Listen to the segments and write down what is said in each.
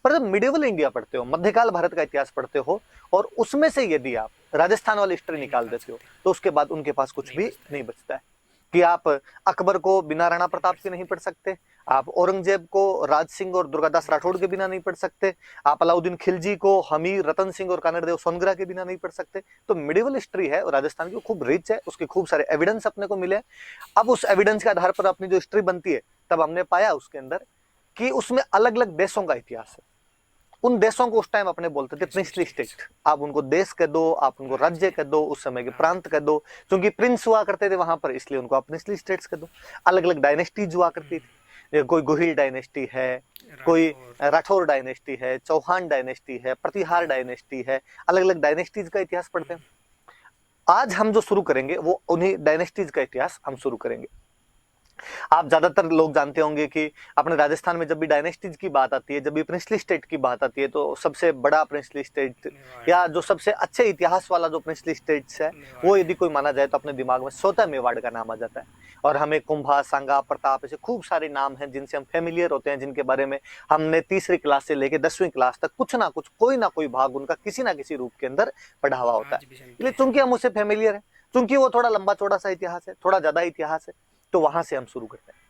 पर जब medieval India पढ़ते हो, मध्यकाल भारत का इतिहास पढ़ते हो, और उसमें से यदि आप राजस्थान वाली हिस्ट्री निकाल देते हो तो उसके बाद उनके पास कुछ भी नहीं बचता है। कि आप अकबर को बिना राणा प्रताप के नहीं पढ़ सकते, आप औरंगजेब को राज सिंह और दुर्गादास राठौड़ के बिना नहीं पढ़ सकते, आप अलाउद्दीन खिलजी को हमीर रतन सिंह और कानड़देव सोनगरा के बिना नहीं पढ़ सकते। तो मिडिवल हिस्ट्री है और राजस्थान की खूब रिच है, उसके खूब सारे एविडेंस अपने को मिले। अब उस एविडेंस के आधार पर अपनी जो हिस्ट्री बनती है, तब हमने पाया उसके अंदर कि उसमें अलग अलग देशों का इतिहास है। उन देशों को उस टाइम अपने बोलते थे प्रिंसली स्टेट। आप उनको देश कह दो, आप उनको राज्य कह दो, उस समय के प्रांत कह दो, क्योंकि प्रिंस हुआ करते थे वहां पर, इसलिए उनको आप प्रिंसली स्टेट्स कह दो। अलग अलग डायनेस्टीज हुआ करती थी, कोई गोहिल डायनेस्टी है, कोई राठौर डायनेस्टी है, चौहान डायनेस्टी है, प्रतिहार डायनेस्टी है, अलग अलग डायनेस्टीज का इतिहास पढ़ते हैं। आज हम जो शुरू करेंगे वो उन्हीं डायनेस्टीज का इतिहास हम शुरू करेंगे। आप ज्यादातर लोग जानते होंगे कि अपने राजस्थान में जब भी डायनेस्टीज की बात आती है, जब भी प्रिंसली स्टेट की बात आती है, तो सबसे बड़ा प्रिंसली स्टेट या जो सबसे अच्छे इतिहास वाला जो प्रिंसली स्टेट्स है, वो यदि कोई माना जाए तो अपने दिमाग में स्वतः मेवाड़ का नाम आ जाता है। और हमें कुंभा, सांगा, प्रताप, ऐसे खूब सारे नाम हैं जिनसे हम फेमिलियर होते हैं, जिनके बारे में हमने तीसरी क्लास से लेकर 10वीं क्लास तक कुछ ना कुछ, कोई ना कोई भाग उनका किसी ना किसी रूप के अंदर पढ़ा हुआ होता है। इसलिए चूंकि हम उससे फेमिलियर है, चूंकि वो थोड़ा लंबा चौड़ा सा इतिहास है, थोड़ा ज्यादा इतिहास है, तो वहां से हम शुरू करते हैं।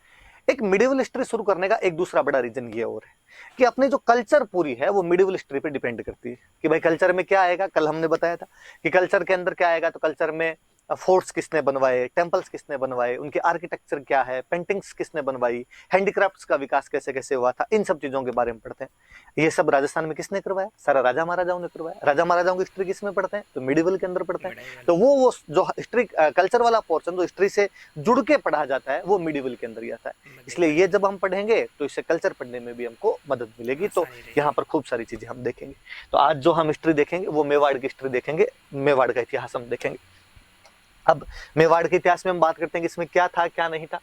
एक मिडिवल हिस्ट्री शुरू करने का एक दूसरा बड़ा रीजन ये और है कि अपनी जो कल्चर पूरी है वो मिडिवल हिस्ट्री पे डिपेंड करती है। कि भाई कल्चर में क्या आएगा, कल हमने बताया था कि कल्चर के अंदर क्या आएगा, तो कल्चर में फोर्ट्स किसने बनवाए, टेम्पल्स किसने बनवाए, उनके आर्किटेक्चर क्या है, पेंटिंग्स किसने बनवाई, हैंडीक्राफ्ट्स का विकास कैसे कैसे हुआ था, इन सब चीजों के बारे में पढ़ते हैं। ये सब राजस्थान में किसने करवाया, सारा राजा महाराजाओं ने करवाया। राजा महाराजाओं की हिस्ट्री किसमें पढ़ते हैं, तो मिडिवल के अंदर पढ़ते हैं। तो वो जो हिस्ट्री कल्चर वाला पोर्शन जो हिस्ट्री से जुड़ के पढ़ा जाता है वो मिडिवल के अंदर ही आता है। इसलिए ये जब हम पढ़ेंगे तो इससे कल्चर पढ़ने में भी हमको मदद मिलेगी। तो यहाँ पर खूब सारी चीजें हम देखेंगे। तो आज जो हम हिस्ट्री देखेंगे वो मेवाड़ की हिस्ट्री देखेंगे, मेवाड़ का इतिहास हम देखेंगे। अब मेवाड़ के इतिहास में हम बात करते हैं कि इसमें क्या था क्या नहीं था।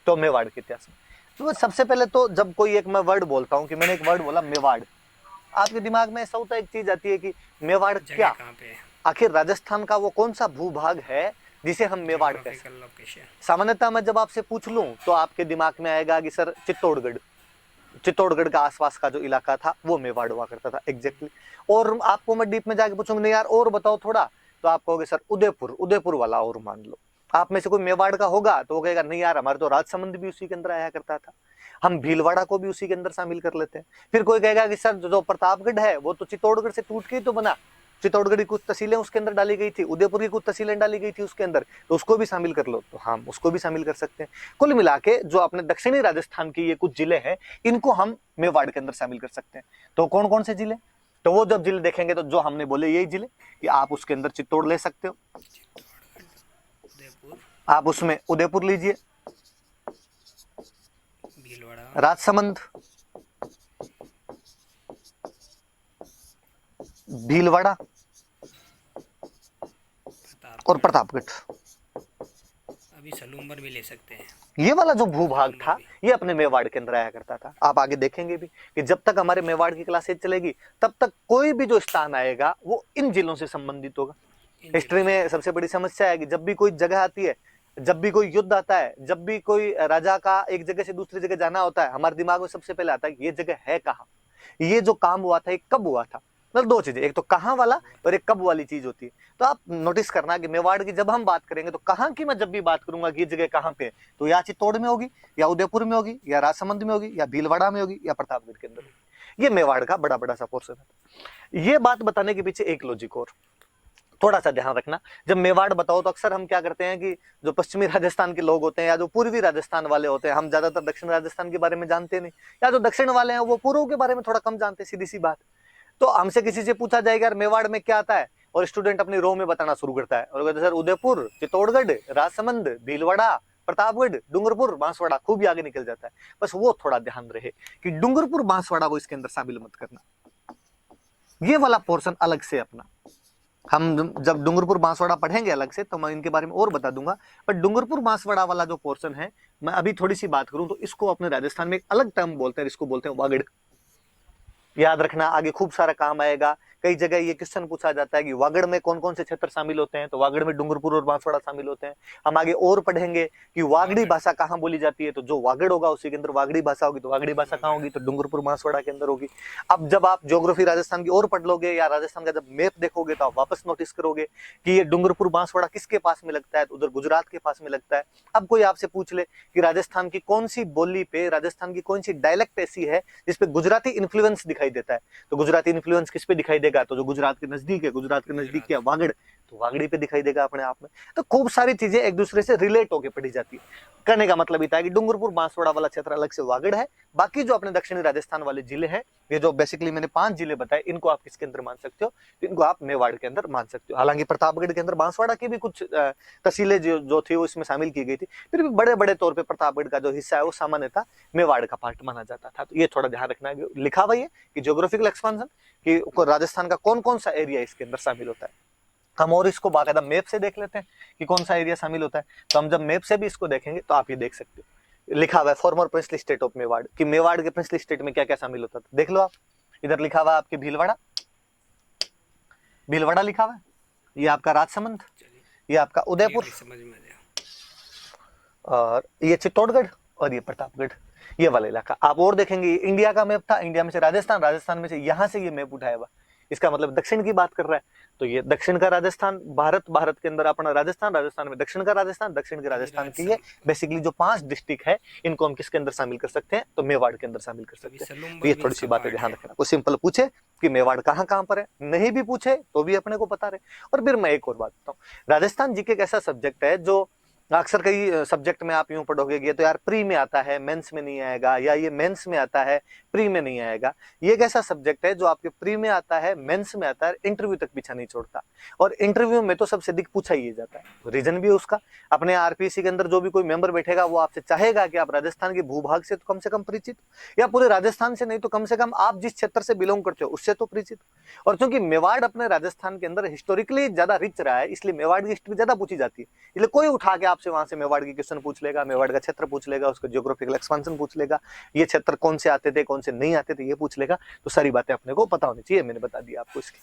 तो मेवाड़ के इतिहास में तो सबसे पहले तो जब कोई एक मैं वर्ड बोलता हूँ, कि मैंने एक वर्ड बोला मेवाड़, आपके दिमाग में ऐसा होता है, एक चीज आती है कि मेवाड़ क्या, आखिर राजस्थान का वो कौन सा भूभाग है जिसे हम मेवाड़ कहते हैं। सामान्यतः मैं जब आपसे पूछ लूं तो आपके दिमाग में आएगा कि सर चित्तौड़गढ़, चित्तौड़गढ़ का आसपास का जो इलाका था वो मेवाड़ हुआ करता था एग्जैक्टली। और आपको मैं डीप में जाके पूछूंगा नहीं यार और बताओ थोड़ा, तो आप कहोगे सर उदयपुर, उदयपुर वाला और मान लो। आप में से कोई मेवाड़ का होगा तो वो कहेगा नहीं यार हमारे तो राजसमंद भी उसी के अंदर आया करता था, हम भीलवाड़ा को भी उसी के अंदर शामिल कर लेते हैं। फिर कोई कहेगा कि सर जो प्रतापगढ़ है वो तो चित्तौड़गढ़ से टूट के ही तो बना, चित्तौड़गढ़ की कुछ तहसीलें उसके अंदर डाली गई थी, उदयपुर की कुछ तहसीलें डाली गई थी उसके अंदर, तो उसको भी शामिल कर लो, तो हम उसको भी शामिल कर सकते हैं। कुल मिला के जो अपने दक्षिणी राजस्थान की ये कुछ जिले हैं इनको हम मेवाड़ के अंदर शामिल कर सकते हैं। तो कौन कौन से जिले, तो वो जब जिले देखेंगे तो जो हमने बोले यही जिले, कि आप उसके अंदर चित्तौड़ ले सकते हो, आप उसमें उदयपुर लीजिए, राजसमंद, भीलवाड़ा और प्रतापगढ़, अभी सलूम्बर भी ले सकते हैं। ये वाला जो भूभाग था ये अपने मेवाड़ के अंदर आया करता था। आप आगे देखेंगे भी कि जब तक हमारे मेवाड़ की क्लासेज चलेगी तब तक कोई भी जो स्थान आएगा वो इन जिलों से संबंधित होगा। हिस्ट्री में सबसे बड़ी समस्या है कि जब भी कोई जगह आती है, जब भी कोई युद्ध आता है, जब भी कोई राजा का एक जगह से दूसरी जगह जाना होता है, हमारे दिमाग में सबसे पहले आता है कि ये जगह है कहाँ, ये जो काम हुआ था ये कब हुआ था। मतलब दो चीजें, एक तो कहाँ वाला और एक कब वाली चीज होती है। तो आप नोटिस करना कि मेवाड़ की जब हम बात करेंगे तो कहाँ की मैं जब भी बात करूंगा कि ये जगह कहाँ पे है, तो या चित्तौड़ में होगी, या उदयपुर में होगी, या राजसमंद में होगी, या भीलवाड़ा में होगी, या प्रतापगढ़ के अंदर होगी। ये मेवाड़ का बड़ा बड़ा सा पोर्शन है। ये बात बताने के पीछे एक लॉजिक और थोड़ा सा ध्यान रखना, जब मेवाड़ बताओ तो अक्सर हम क्या करते हैं कि जो पश्चिमी राजस्थान के लोग होते हैं या जो पूर्वी राजस्थान वाले होते हैं, हम ज्यादातर दक्षिण राजस्थान के बारे में जानते नहीं, या जो दक्षिण वाले हैं वो पूर्व के बारे में थोड़ा कम जानते, सीधी सी बात। तो हमसे किसी से पूछा जाएगा यार मेवाड़ में क्या आता है, और स्टूडेंट अपनी रो में बताना शुरू करता है और कहते सर उदयपुर, चित्तौड़गढ़, राजसमंद, भीलवाड़ा, प्रतापगढ़, डूंगरपुर, बांसवाड़ा, खूब आगे निकल जाता है। बस वो थोड़ा ध्यान रहे कि डूंगरपुर बांसवाड़ा वो इसके अंदर शामिल मत करना, ये वाला पोर्शन अलग से अपना। हम जब डूंगरपुर बांसवाड़ा पढ़ेंगे अलग से तो मैं इनके बारे में और बता दूंगा, पर डूंगरपुर बांसवाड़ा वाला जो पोर्शन है मैं अभी थोड़ी सी बात करूं तो इसको अपने राजस्थान में एक अलग टर्म बोलते हैं, इसको बोलते हैं वागड़। याद रखना, आगे खूब सारा काम आएगा कई जगह ये क्वेश्चन पूछा जाता है कि वागड़ में कौन कौन से क्षेत्र शामिल होते हैं, तो वागड़ में डूंगरपुर और बांसवाड़ा शामिल होते हैं। हम आगे और पढ़ेंगे कि वागड़ी भाषा कहाँ बोली जाती है, तो जो वागड़ होगा उसी के अंदर वागड़ी भाषा होगी, तो वागड़ी भाषा कहाँ होगी, तो डूंगरपुर बांसवाड़ा के अंदर होगी। अब जब आप ज्योग्राफी राजस्थान की और पढ़ लोगे या राजस्थान का जब मैप देखोगे तो आप वापस नोटिस करोगे कि ये डूंगरपुर बांसवाड़ा किसके पास में लगता है, तो उधर गुजरात के पास में लगता है। अब कोई आपसे पूछ ले कि राजस्थान की कौन सी बोली पे, राजस्थान की कौन सी डायलेक्ट ऐसी है जिसपे गुजराती इन्फ्लुएंस दिखाई देता है, तो गुजराती इन्फ्लुएंस किस पे दिखाई देगा, तो जो गुजरात के नजदीक है, गुजरात के नजदीक क्या वागड़, तो वागड़ी पे दिखाई देगा अपने आप में। तो खूब सारी चीजें एक दूसरे से रिलेट होकर पढ़ी जाती है। कहने का मतलब इतना है कि डूंगरपुर बांसवाड़ा वाला क्षेत्र अलग से वागड़ है, बाकी जो अपने दक्षिणी राजस्थान वाले जिले हैं, ये जो बेसिकली मैंने 5 जिले बताए, इनको आप किसके अंदर मान सकते हो, इनको आप मेवाड़ के अंदर मान सकते हो। हालांकि प्रतापगढ़ के अंदर बांसवाड़ा की भी कुछ तहसीलें जो थी वो इसमें शामिल की गई थी, फिर भी बड़े बड़े तौर पर प्रतापगढ़ का जो हिस्सा है वो सामान्यतः मेवाड़ का पार्ट माना जाता था। तो ये थोड़ा ध्यान रखना है, लिखा हुआ है कि ज्योग्राफिकल एक्सपांशन कि राजस्थान का कौन कौन सा एरिया इसके अंदर शामिल होता है। हम और इसको बाकायदा मैप से देख लेते हैं कि कौन सा एरिया शामिल होता है। तो हम जब मैप से भी इसको देखेंगे तो आप ये देख सकते हो, लिखा हुआ है farmer princely state of Mewar, कि मेवाड़ के प्रिंसली स्टेट में क्या क्या शामिल होता था। देख लो आप, इधर लिखा हुआ है आपके भीलवाड़ा, भीलवाड़ा लिखा हुआ है, ये आपका राजसमंद, ये आपका उदयपुर, समझ में आ गया, और ये चित्तौड़गढ़, और ये प्रतापगढ़, ये वाला इलाका। आप और देखेंगे इंडिया का मैप था, इंडिया में से राजस्थान, राजस्थान में से यहां से ये मैप उठाया हुआ, इसका मतलब दक्षिण की बात कर रहा है। तो ये दक्षिण का राजस्थान, भारत, भारत के अंदर अपना राजस्थान, राजस्थान में दक्षिण का राजस्थान, दक्षिण के राजस्थान की ये बेसिकली जो 5 डिस्ट्रिक्ट है, इनको हम किसके अंदर शामिल कर सकते हैं, तो मेवाड़ के अंदर शामिल कर सकते हैं। तो ये थोड़ी सी बातें ध्यान रखना। कोई सिंपल पूछे कि मेवाड़ कहाँ कहाँ पर है, नहीं भी पूछे तो भी अपने को पता रहे। और फिर मैं एक और बात बताऊं, राजस्थान जीके एक ऐसा सब्जेक्ट है जो अक्सर कई सब्जेक्ट में आप यूं पढ़ोगे ये तो यार प्री में आता है, मेंस में नहीं आएगा, या ये मेंस में आता है, प्री में नहीं आएगा। ये एक ऐसा सब्जेक्ट है जो आपके प्री में आता है, मेंस में आता है, इंटरव्यू तक पीछा नहीं छोड़ता, और इंटरव्यू में तो सबसे अधिक पूछा ही जाता है। रीजन भी है उसका, अपने आरपीएससी के अंदर जो भी कोई मेंबर बैठेगा वो आपसे चाहेगा कि आप राजस्थान के भूभाग से तो कम से कम परिचित, या पूरे राजस्थान से नहीं तो कम से कम आप जिस क्षेत्र से बिलोंग करते हो उससे तो परिचित। और क्योंकि मेवाड़ अपने राजस्थान के अंदर हिस्टोरिकली ज्यादा रिच रहा है, इसलिए मेवाड़ की हिस्ट्री ज्यादा पूछी जाती है। इसलिए कोई उठा के आपसे वहां से मेवाड़ की क्वेश्चन पूछ लेगा, मेवाड़ का क्षेत्र पूछ लेगा, उसका ज्योग्राफिकल एक्सपांशन पूछ लेगा, ये क्षेत्र कौन से आते थे कौन से नहीं आते थे ये पूछ लेगा। तो सारी बातें अपने को पता होनी चाहिए, मैंने बता दिया आपको इसकी।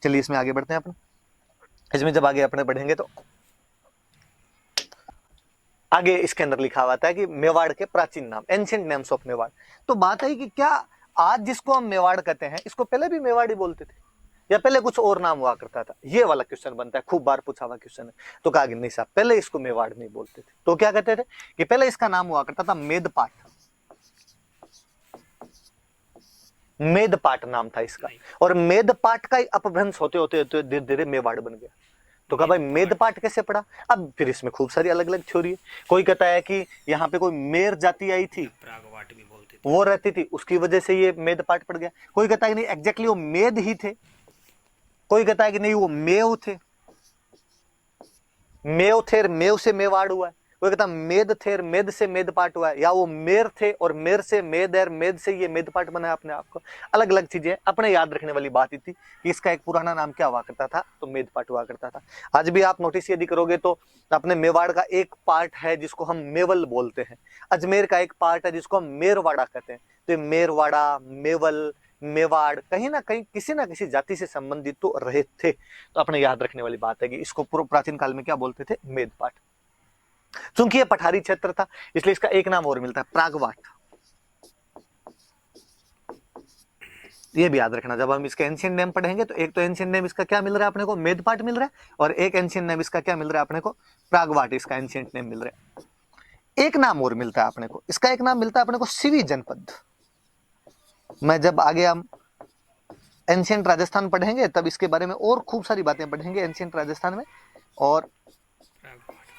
चलिए इसमें आगे बढ़ते हैं अपन। इसमें जब आगे अपने बढ़ेंगे तो आगे इसके अंदर लिखा हुआ था कि मेवाड़ के प्राचीन नाम, एंशिएंट नेम्स ऑफ मेवाड़। तो बात है कि क्या आज जिसको हम मेवाड़ कहते हैं इसको पहले भी मेवाड़ी बोलते थे या पहले कुछ और नाम हुआ करता था, ये वाला क्वेश्चन बनता है, खूब बार पूछा हुआ क्वेश्चन है। तो कहा कि नहीं साहब पहले इसको मेवाड़ नहीं बोलते थे, तो क्या कहते थे कि पहले इसका नाम हुआ करता था मेदपाट, मेदपाट नाम था इसका, और मेदपाट का अपभ्रंश होते होते धीरे धीरे मेवाड़ बन गया। तो कहा भाई मेदपाट कैसे पड़ा। अब फिर इसमें खूब सारी अलग अलग थ्योरी है। कोई कहता है कि यहाँ पे कोई मेर जाति आई थी, प्रागवाट भी बोलते थे, वो रहती थी, उसकी वजह से ये मेदपाट पड़ गया। कोई कहता है कि नहीं एग्जैक्टली वो मेद ही थे, कोई कहता है कि नहीं वो मेव थे, मेव थे मेव से मेवाड़ हुआ है, कोई कहता मेद थे मेद से मेदपाट हुआ है, या वो मेर थे और मेर से मेद है, मेद से ये मेदपाट बना अपने आप को। अलग अलग चीजें अपने याद रखने वाली बात ही थी कि इसका एक पुराना नाम क्या हुआ करता था, तो मेदपाट हुआ करता था। आज भी आप नोटिस यदि करोगे तो अपने मेवाड़ का एक पार्ट है जिसको हम मेवल बोलते हैं, अजमेर का एक पार्ट है जिसको हम मेरवाड़ा कहते हैं। तो मेरवाड़ा, मेवल, मेवाड़ कहीं ना कहीं किसी ना किसी जाति से संबंधित तो रहे थे। तो अपने याद रखने वाली बात है कि इसको प्राचीन काल में क्या बोलते थे, मेदपाट। चूंकि ये पठारी क्षेत्र था इसलिए इसका एक नाम और मिलता है, प्रागवाट। ये भी याद रखना, जब हम इसके एंशिएंट नेम पढ़ेंगे तो एक तो एंशिएंट नेम इसका क्या मिल रहा है अपने को, मेदपाट मिल रहा है, और एक एंशिएंट नेम इसका क्या मिल रहा है अपने को, प्रागवाट, इसका एंशिएंट नेम मिल रहा है। एक नाम और मिलता है अपने को, इसका एक नाम मिलता है अपने को सिवी जनपद। मैं जब आगे हम एंशिएंट राजस्थान पढ़ेंगे तब इसके बारे में और खूब सारी बातें पढ़ेंगे एंशिएंट राजस्थान में, और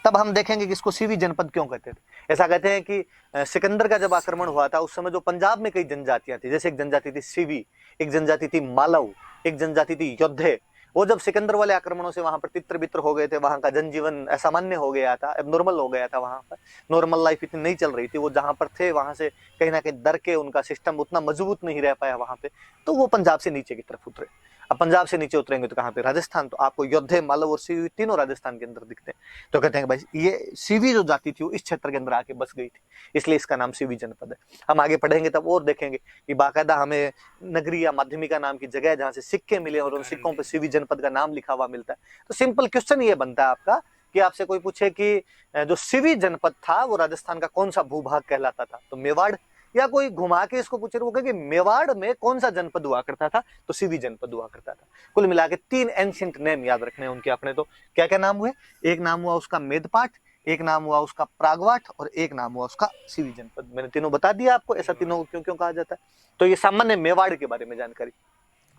तब हम देखेंगे कि इसको सीवी जनपद क्यों कहते थे। ऐसा कहते हैं कि सिकंदर का जब आक्रमण हुआ था उस समय जो पंजाब में कई जनजातियां थी, जैसे एक जनजाति थी सीवी, एक जनजाति थी मालव, एक जनजाति थी योद्धे। वो जब सिकंदर वाले आक्रमणों से वहां पर तित्र बित्र हो गए थे, वहां का जनजीवन असामान्य हो गया था, एबनॉर्मल हो गया था, वहां पर नॉर्मल लाइफ इतनी नहीं चल रही थी, वो जहां पर थे वहां से कहीं ना कहीं डर के उनका सिस्टम उतना मजबूत नहीं रह पाया वहां पे, तो वो पंजाब से नीचे की तरफ उतरे। अब पंजाब से नीचे उतरेंगे तो कहाँ पे, राजस्थान, तो आपको योद्धे, मालव और सीवी तीनों राजस्थान के अंदर दिखते हैं। तो कहते हैं भाई ये सीवी जो जाति थी वो इस क्षेत्र के अंदर आके बस गई थी, इसलिए इसका नाम सीवी जनपद है। हम आगे पढ़ेंगे तब और देखेंगे कि बाकायदा हमें नगरी या माध्यमिका नाम की जगह जहाँ से सिक्के मिले और उन सिक्कों पर सीवी जनपद का नाम लिखा हुआ मिलता है। तो सिंपल क्वेश्चन ये बनता है आपका कि आपसे कोई पूछे कि जो सीवी जनपद था वो राजस्थान का कौन सा भूभाग कहलाता था, तो मेवाड़, या कोई घुमा के इसको पूछे वो कहे कि मेवाड़ में कौन सा जनपद हुआ करता था, तो सीवी जनपद हुआ करता था। कुल मिला के 3 एंशिएंट नेम याद रखने हैं उनके अपने। तो क्या क्या नाम हुए, एक नाम हुआ उसका मेदपाट, एक नाम हुआ उसका प्रागवाट और एक नाम हुआ उसका सीवी जनपद। मैंने तीनों बता दिया आपको, ऐसा तीनों को क्यों क्यों कहा जाता है। तो ये सामान्य मेवाड़ के बारे में जानकारी,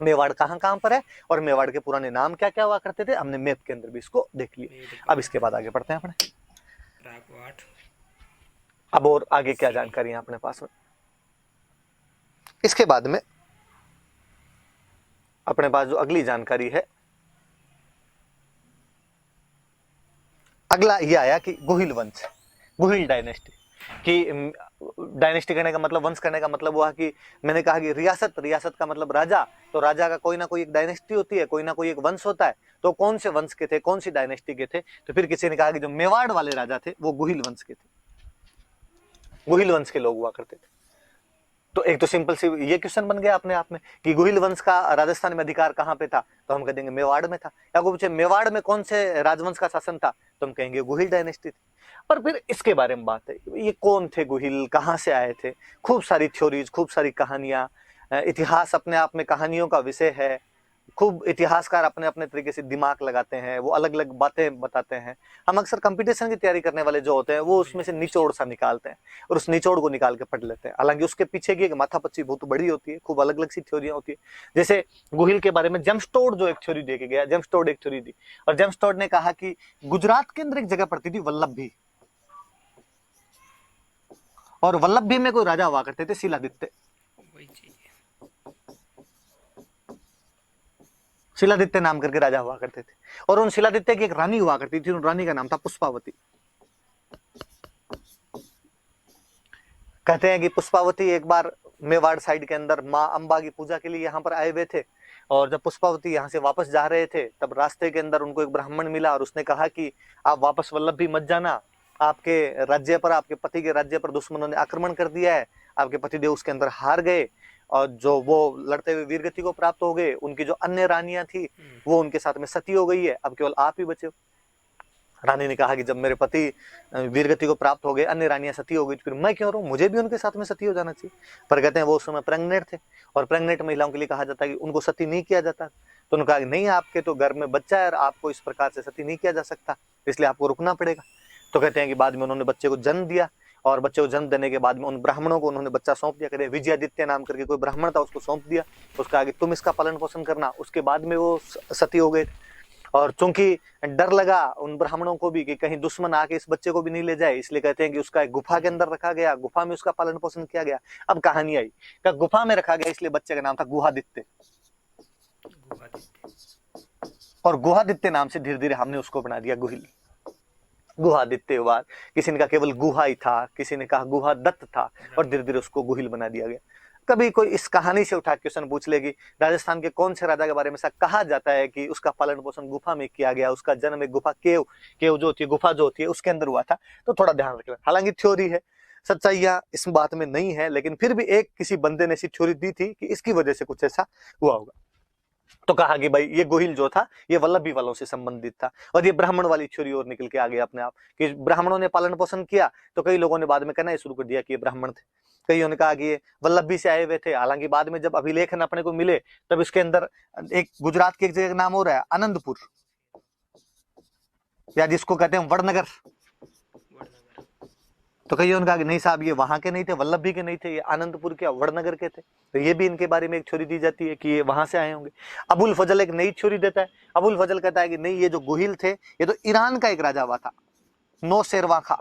मेवाड़ कहाँ कहाँ पर है और मेवाड़ के पुराने नाम क्या क्या हुआ करते थे, हमने मैप के अंदर भी इसको देख लिया। अब इसके बाद आगे बढ़ते हैं अपने, प्रागवाट। अब और आगे क्या जानकारी है अपने पास में। इसके बाद में अपने पास जो अगली जानकारी है, अगला ये आया कि गुहिल वंश, गुहिल डायनेस्टी। कि डायनेस्टी करने का मतलब, वंश करने का मतलब हुआ कि मैंने कहा कि रियासत, रियासत का मतलब राजा, तो राजा का कोई ना कोई एक डायनेस्टी होती है, कोई ना कोई एक वंश होता है। तो कौन से वंश के थे, कौन सी डायनेस्टी के थे, तो फिर किसी ने कहा कि जो मेवाड़ वाले राजा थे वो गुहिल वंश के थे, गुहिल वंश के लोग हुआ करते थे। तो एक तो सिंपल सी ये क्वेश्चन बन गया अपने आप में कि गुहिल वंश का राजस्थान में अधिकार कहाँ पे था, तो हम कह देंगे मेवाड़ में था। या कोई पूछे मेवाड़ में कौन से राजवंश का शासन था, तो हम कहेंगे गुहिल डायनेस्टी थी। पर फिर इसके बारे में बात है, ये कौन थे गुहिल, कहाँ से आए थे, खूब सारी थ्योरीज, खूब सारी कहानियां, इतिहास अपने आप में कहानियों का विषय है। खूब इतिहासकार अपने अपने तरीके से दिमाग लगाते हैं, वो अलग अलग बातें बताते हैं। हम अक्सर कंपटीशन की तैयारी करने वाले जो होते हैं वो उसमें से निचोड़ सा निकालते हैं और उस निचोड़ को निकाल के पढ़ लेते हैं। हालांकि उसके पीछे की एक माथापच्ची बहुत बड़ी होती है, खूब अलग अलग सी थ्योरियां होती है। जैसे गुहिल के बारे में जेम्सटोड जो एक थ्योरी दे के गया, जेम्सटोड एक थ्योरी दी और जेम्सटोड ने कहा कि गुजरात के अंदर एक जगह पड़ती थी वल्लभी, और वल्लभी में कोई राजा हुआ करते थे शिलादित्य। वही चीज है। शिलादित्य नाम करके राजा हुआ करते थे और उन शिलादित्य की एक रानी हुआ करती थी, उन रानी का नाम था पुष्पावती। कहते हैं कि पुष्पावती एक बार मेवाड़ साइड के अंदर माँ अम्बा की पूजा के लिए यहाँ पर आए हुए थे, और जब पुष्पावती यहाँ से वापस जा रहे थे तब रास्ते के अंदर उनको एक ब्राह्मण मिला और उसने कहा कि आप वापस वल्लभी मत जाना, आपके राज्य पर, आपके पति के राज्य पर दुश्मनों ने आक्रमण कर दिया है, आपके पतिदेव उसके अंदर हार गए और जो वो लड़ते हुए वीरगति को प्राप्त हो गए, उनकी जो अन्य रानियां थी वो उनके साथ में सती हो गई है, अब केवल आप ही बचे हो। रानी ने कहा कि जब मेरे पति वीरगति को प्राप्त हो गए, अन्य रानियां सती हो गई, तो फिर मैं क्यों रहूं, मुझे भी उनके साथ में सती हो जाना चाहिए। पर कहते हैं वो उस समय प्रेग्नेंट थे और प्रेग्नेंट महिलाओं के लिए कहा जाता है कि उनको सती नहीं किया जाता। तो उन्होंने कहा कि नहीं, आपके तो घर में बच्चा है और आपको इस प्रकार से सती नहीं किया जा सकता, इसलिए आपको रुकना पड़ेगा। तो कहते हैं कि बाद में उन्होंने बच्चे को जन्म दिया और बच्चे को जन्म देने के बाद में उन ब्राह्मणों को उन्होंने बच्चा सौंप दिया। कहते हैं विजयादित्य नाम करके कोई ब्राह्मण था, उसको सौंप दिया, उसका आगे तुम इसका पालन पोषण करना। उसके बाद में वो सती हो गए और चूंकि डर लगा उन ब्राह्मणों को भी कि कहीं दुश्मन आके इस बच्चे को भी नहीं ले जाए, इसलिए कहते हैं कि उसका एक गुफा के अंदर रखा गया, गुफा में उसका पालन पोषण किया गया। अब कहानी आई कि गुफा में रखा गया, इसलिए बच्चे का नाम था गुहादित्य, और गुहादित्य नाम से धीरे धीरे हमने उसको बना दिया गुहिल। गुहादित्य हुआ, किसी ने कहा केवल गुहा ही था, किसी ने कहा गुहा दत्त था, और धीरे धीरे उसको गुहिल बना दिया गया। कभी कोई इस कहानी से उठा क्वेश्चन पूछ लेगी राजस्थान के कौन से राजा के बारे में ऐसा कहा जाता है कि उसका पालन पोषण गुफा में किया गया, उसका जन्म एक गुफा केव जो होती है, गुफा जो होती है उसके अंदर हुआ था, तो थोड़ा ध्यान रखना। हालांकि थ्योरी है, सच्चाइयां इस बात में नहीं है, लेकिन फिर भी एक किसी बंदे ने ऐसी थ्योरी दी थी कि इसकी वजह से कुछ ऐसा हुआ होगा। तो कहा कि भाई ये गोहिल जो था ये वल्लभी वालों से संबंधित था, और ये ब्राह्मण वाली थ्योरी और निकल के आ गया अपने आप कि ब्राह्मणों ने पालन पोषण किया। तो कई लोगों ने बाद में कहना शुरू कर दिया कि ये ब्राह्मण थे, कईयों ने कहा कि ये वल्लभी से आए हुए थे। हालांकि बाद में जब अभिलेखन अपने को मिले तब इसके अंदर एक गुजरात की एक जगह का नाम हो रहा है आनंदपुर, या जिसको कहते हैं वड़नगर। तो कईयों ने कहा कि नहीं साहब ये वहां के नहीं थे, वल्लभी के नहीं थे, ये आनंदपुर के वड़नगर के थे। तो ये भी इनके बारे में एक थ्योरी दी जाती है कि ये वहां से आए होंगे। अबुल फजल एक नई थ्योरी देता है। अबुल फजल कहता है कि नहीं, ये जो गोहिल थे ये तो ईरान का एक राजा हुआ था, नौशेरवां खां,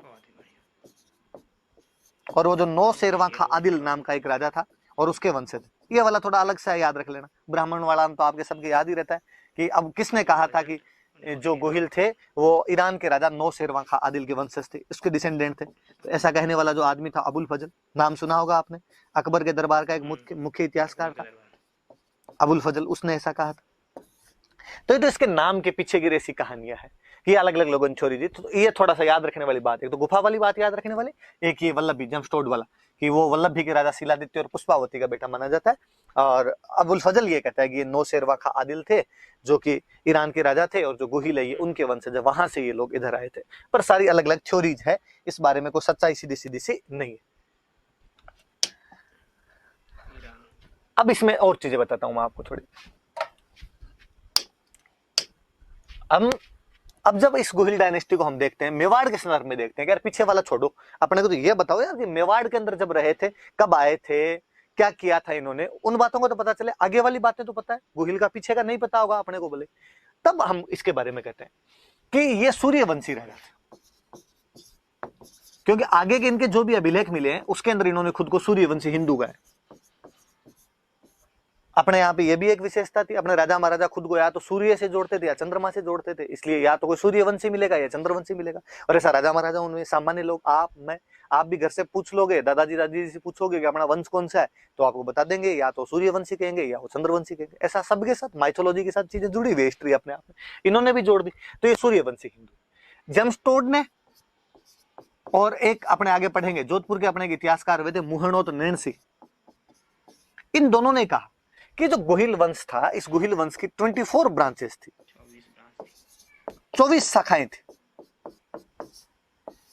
और वो जो नौशेरवां खां आदिल नाम का एक राजा था और उसके वंश थे। ये वाला थोड़ा अलग से याद रख लेना, ब्राह्मण वाला तो आपके सबके याद ही रहता है कि अब किसने कहा था कि जो गोहिल थे वो ईरान के राजा नौशेरवां खां आदिल के वंशज थे, उसके डिसेंडेंट थे। तो ऐसा कहने वाला जो आदमी था अबुल फजल, नाम सुना होगा आपने, अकबर के दरबार का एक मुख्य इतिहासकार था अबुल फजल, उसने ऐसा कहा था। तो ये तो इसके नाम के पीछे की ऐसी कहानियां हैं कि अलग अलग लोगों ने छोड़ी थी। तो ये थोड़ा सा याद रखने वाली बात है। तो गुफा वाली बात याद रखने वाली, एक ये वल्लभी जमस्टोड वाला कि वो वल्लभी के राजा शिलादित्य और पुष्पावती का बेटा माना जाता है। और अबुल फजल ये कहता है कि ये नौशेरवा खा आदिल थे जो कि ईरान के राजा थे और जो गुहिल है ये उनके वंशज है, वहां से ये लोग इधर आए थे। पर सारी अलग अलग थ्योरीज है, इस बारे में कोई सच्चाई सीधी सीधी सी नहीं है। ईरान। अब इसमें और चीजें बताता हूं मैं आपको थोड़ी। अब जब इस गुहिल डायनेस्टी को हम देखते हैं, मेवाड़ के संदर्भ में देखते हैं कि यार पीछे वाला छोड़ो, अपने को तो ये बताओ यार कि मेवाड़ के अंदर जब रहे थे, कब आए थे, क्या किया था इन्होंने, उन बातों को तो पता चले। आगे वाली बातें तो पता है, गुहिल का पीछे का नहीं पता होगा अपने को बोले। तब हम इसके बारे में कहते हैं कि ये सूर्यवंशी राजा थे, क्योंकि आगे के इनके जो भी अभिलेख मिले हैं उसके अंदर इन्होंने खुद को सूर्यवंशी हिंदू गाया। अपने यहाँ पे ये भी एक विशेषता थी, अपने राजा महाराजा खुद को या तो सूर्य से जोड़ते थे या चंद्रमा से जोड़ते थे, इसलिए या तो कोई सूर्यवंशी मिलेगा या चंद्रवंशी मिलेगा। और ऐसा राजा महाराजा उनमें सामान्य लोग, आप भी घर से पूछ लोगे, दादाजी दादी से पूछोगे कि अपना वंश कौन सा है, तो आपको बता देंगे या तो सूर्यवंशी कहेंगे या वो चंद्रवंशी कहेंगे। ऐसा सबके साथ माइथोलॉजी के साथ चीजें जुड़ी हुई, हिस्ट्री अपने आप में इन्होंने भी जोड़ दी। तो ये सूर्यवंशी हिंदू जमस्टोड ने, और एक अपने आगे पढ़ेंगे जोधपुर के अपने इतिहासकार हुए थे मुहणोत नैणसी, इन दोनों ने कहा कि जो गुहिल वंश था, इस गुहिल वंश की 24 ब्रांचेस थी, 24 शाखाएं थी।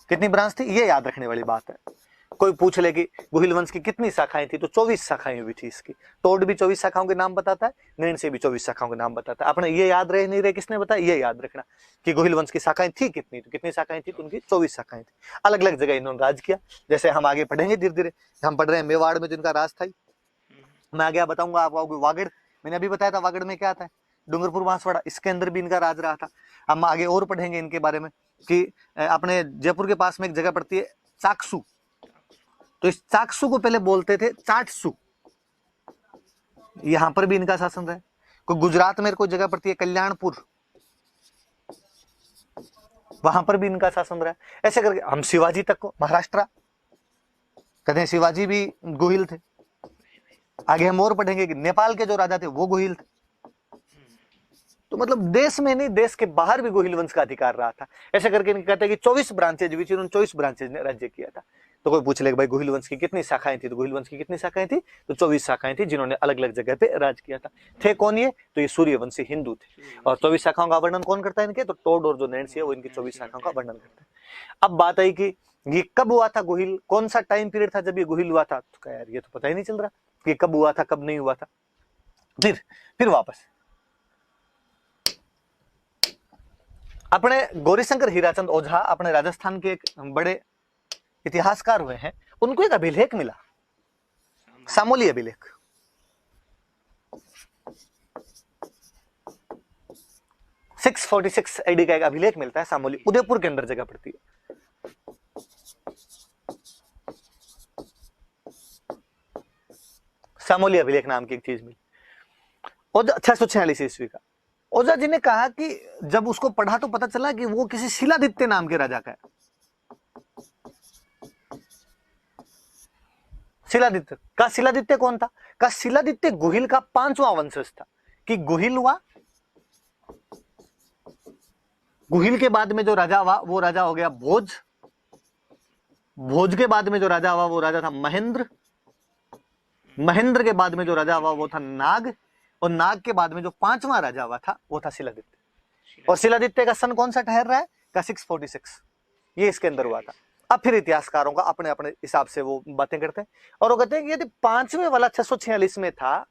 कितनी ब्रांच थी ये याद रखने वाली बात है। कोई पूछ ले कि गुहिल वंश की कितनी शाखाएं थी, तो 24 शाखाएं हुई थी इसकी। टोड भी 24 शाखाओं के नाम बताता है, नैणसी भी 24 शाखाओं के नाम बताता है। अपने ये याद रहे नहीं रहे, किसने बताया, ये याद रखना कि गुहिल वंश की शाखाएं थी कितनी, तो कितनी शाखाएं थी, तो उनकी 24 शाखाएं थी। अलग अलग जगह इन्होंने राज किया। जैसे हम आगे पढ़ेंगे धीरे धीरे, हम पढ़ रहे हैं मेवाड़ में जिनका राज था, मैं आगे बताऊंगा आपको। वागड़ मैंने अभी बताया था, वागड़ में क्या था, डूंगरपुर बांसवाड़ा, इसके अंदर भी इनका राज रहा था। हम आगे और पढ़ेंगे इनके बारे में कि अपने जयपुर के पास में एक जगह पड़ती है चाकसू, तो इस चाकसू को पहले बोलते थे चाटसू, यहां पर भी इनका शासन रहा है। कोई गुजरात में कोई जगह पड़ती है कल्याणपुर, वहां पर भी इनका शासन रहा है। ऐसे करके हम शिवाजी तक को, महाराष्ट्र कहते हैं, शिवाजी भी गुहिल थे। आगे हम और पढ़ेंगे कि नेपाल के जो राजा थे वो गुहिल थे। तो मतलब देश में नहीं, देश के बाहर भी गुहिल वंश का अधिकार रहा था। ऐसे करके कहते हैं कि 24 ब्रांचेज हुई थी, उन्होंने 24 ब्रांचेज ने राज्य किया था। तो कोई पूछ ले भाई गुहिल वंश की कितनी शाखाएं थी, तो गुहिल वंश की कितनी शाखाएं थी, तो 24 शाखाएं थी, जिन्होंने अलग अलग जगह पे राज किया था। थे कौन ये, तो ये सूर्यवंशी हिंदू थे। और 24 शाखाओं का वर्णन कौन करता है इनके, तो टोड और जो नैणसी है वो इनकी 24 शाखाओं का वर्णन करता है। अब बात आई कि ये कब हुआ था गुहिल, कौन सा टाइम पीरियड था जब ये गुहिल हुआ था, तो यार ये तो पता ही नहीं चल रहा कि कब हुआ था कब नहीं हुआ था। फिर वापस अपने गौरीशंकर हीराचंद ओझा, अपने राजस्थान के एक बड़े इतिहासकार हुए हैं, उनको एक अभिलेख मिला, सामोली अभिलेख। (646 AD) का एक अभिलेख मिलता है सामोली, उदयपुर के अंदर जगह पड़ती है। सामोली अभिलेख नाम की एक चीज मिली, 646 ईस्वी का। ओझा जी ने कहा कि जब उसको पढ़ा तो पता चला कि वो किसी शिलादित्य नाम के राजा का है। शिलादित्य कौन था, का शिलादित्य गुहिल का 5वां वंशज था। कि गुहिल हुआ, गुहिल के बाद में जो राजा हुआ वो राजा हो गया भोज, भोज के बाद में जो राजा हुआ वो राजा था महेंद्र, महेंद्र के बाद में जो राजा हुआ वो था नाग, और नाग के बाद में जो 5वां राजा हुआ था वो था शिलादित्य। और शिलादित्य का सन कौन सा ठहर रहा है, का 646, ये इसके अंदर हुआ था। अब फिर इतिहासकारों का अपने अपने हिसाब से वो बातें करते हैं, और वो कहते हैं कि यदि 5वें वाला 646 में था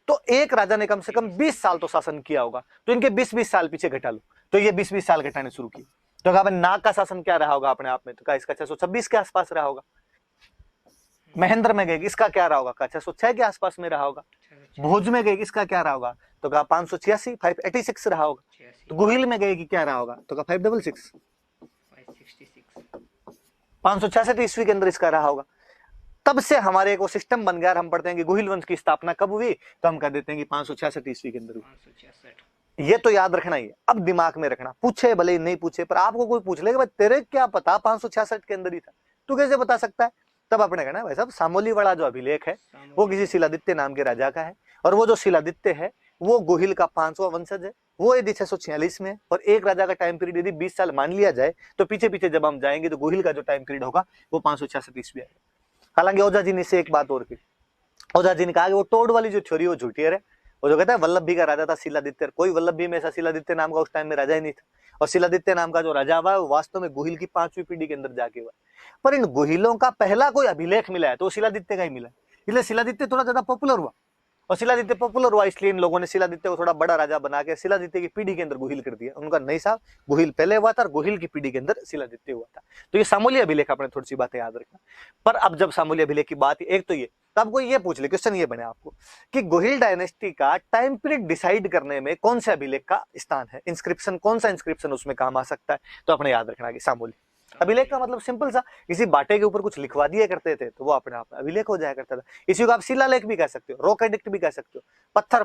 तो एक राजा ने कम से कम 20 साल तो शासन किया होगा, तो इनके 20-20 साल पीछे घटा लो, तो ये 20-20 साल घटाने शुरू किए। तो कहा नाग का शासन क्या रहा होगा अपने आप में, तो कहा इसका 626 के आसपास रहा होगा। महेंद्र में गए, इसका क्या रहा होगा, कहा 606 के आसपास में रहा होगा। भोज में गए, इसका क्या रहा होगा, तो कहा 586 586 रहा होगा। तो गुहिल में गए कि क्या रहा होगा, तो कहा 566 566 ईस्वी के अंदर इसका रहा होगा। तब से हमारे एक वो सिस्टम बन गया, हम पढ़ते हैं कि गुहिल वंश की स्थापना कब हुई, तो हम कह देते हैं कि 566 ईस्वी के अंदर हुई। ये तो याद रखना ही है, अब दिमाग में रखना, पूछे भले ही नहीं पूछे, पर आपको कोई पूछ लेगा तेरे क्या पता 566 के अंदर ही था, तू कैसे बता सकता है। तब अपने कहना भाई साहब सामोली वाला जो अभिलेख है वो किसी शिलादित्य नाम के राजा का है, और वो जो शिलादित्य है वो गोहिल का 5वां वंशज है, वो यदि 646 में है, और एक राजा का टाइम पीरियड यदि 20 साल मान लिया जाए, तो पीछे पीछे जब हम जाएंगे तो गोहिल का जो टाइम पीरियड होगा वो 566 ईस्वी आएगा। हालांकि ओझा जी ने इससे एक बात और की, ओझा जी ने कहा कि वो टोड वाली जो थ्योरी वो झूठी है। वो जो कहता है वल्लभी का राजा था शिलादित्य, कोई वल्लभी में ऐसा शिलादित्य नाम का उस टाइम में राजा ही नहीं था, और शिलादित्य नाम का जो राजा हुआ वो वास्तव में गोहिल की 5वीं पीढ़ी के अंदर जाके हुआ। पर इन गोहिलों का पहला कोई अभिलेख मिला है तो शिलादित्य का ही मिला, इसलिए शिलादित्य थोड़ा ज्यादा पॉपुलर हुआ, और शिलादित्य पॉपुलर हुआ इसलिए इन लोगों ने शिलादित्य को थोड़ा बड़ा राजा बना के शिलादित्य की पीढ़ी के अंदर गोहिल कर दिया। उनका नहीं साहब, गोहिल पहले हुआ था और गोहिल की पीढ़ी के अंदर शिलादित्य हुआ था। तो ये सामूल्य अभिलेख, अपने थोड़ी सी बातें याद रखना। पर अब जब सामूल्य अभिलेख की बात, एक तो ये, तब कोई ये पूछ ले, क्वेश्चन ये बने आपको कि गोहिल डायनेस्टी का टाइम पीरियड डिसाइड करने में कौन से अभिलेख का स्थान है, इंस्क्रिप्शन, कौन सा इंस्क्रिप्शन उसमें काम आ सकता है, तो अपने याद रखना कि सामूल्य अभिलेख का मतलब सिंपल सा, किसी बाटे के ऊपर कुछ लिखवा दिया करते थे तो वो अपने आप में अभिलेख हो जाया करता था। इसी को आप शिलालेख भी कह सकते हो, रॉक एडिक्ट भी कह सकते हो,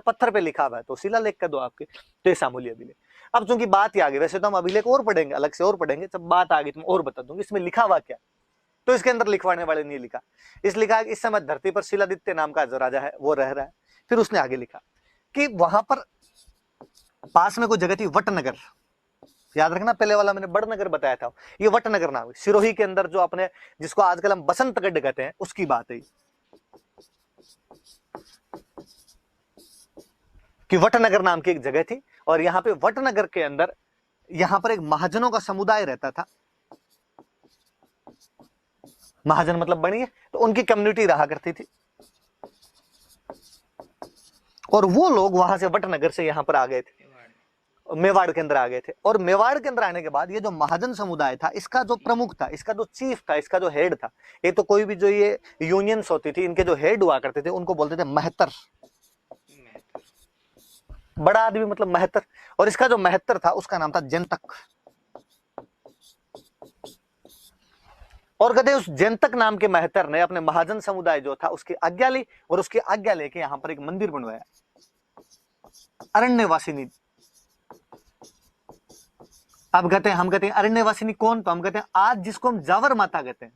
पत्थर पे लिखा हुआ है तो शिलालेख का दो आपके, तो ये सामूल्य अभिलेख। अब चूंकि बात ही आ गई, वैसे तो हम अभिलेख और पढ़ेंगे, अलग से और पढ़ेंगे, जब बात आ गई तो मैं और बता दूंगी इसमें लिखा हुआ क्या। तो इसके अंदर लिखवाने वाले ने लिखा, इस लिखा इस समय धरती पर शिलादित्य नाम का जो राजा है वो रह रहा है। फिर उसने आगे लिखा कि वहां पर पास में कोई जगह थी वटनगर, याद रखना पहले वाला मैंने बड़नगर बताया था, ये वटनगर नाम है, सिरोही के अंदर जो अपने, जिसको आजकल हम बसंतगढ़ कहते हैं, उसकी बात है कि वटनगर नाम की एक जगह थी, और यहाँ पे वटनगर के अंदर यहाँ पर एक महाजनों का समुदाय रहता था। महाजन मतलब बनिए, तो उनकी कम्युनिटी रहा करती थी, और वो लोग वहां से वटनगर से यहाँ पर आ गए थे, मेवाड़ के अंदर आ गए थे। और मेवाड़ के अंदर आने के बाद ये जो महाजन समुदाय था, इसका जो प्रमुख था, इसका जो चीफ था, इसका जो हेड था, ये तो कोई भी जो ये यूनियंस होती थी, इनके जो हेड हुआ करते थे उनको बोलते थे महतर, बड़ा आदमी मतलब महतर। और इसका जो महतर था उसका नाम था जंतक। और कहते उस जंतक नाम के महतर ने अपने महाजन समुदाय जो था उसकी आज्ञा ली, और उसकी आज्ञा लेके यहाँ पर एक मंदिर बनवाया, अरण्यवासिनी। अब कहते हैं, हम कहते हैं अरण्यवासिनी कौन, तो हम कहते हैं आज जिसको हम जावर माता कहते हैं,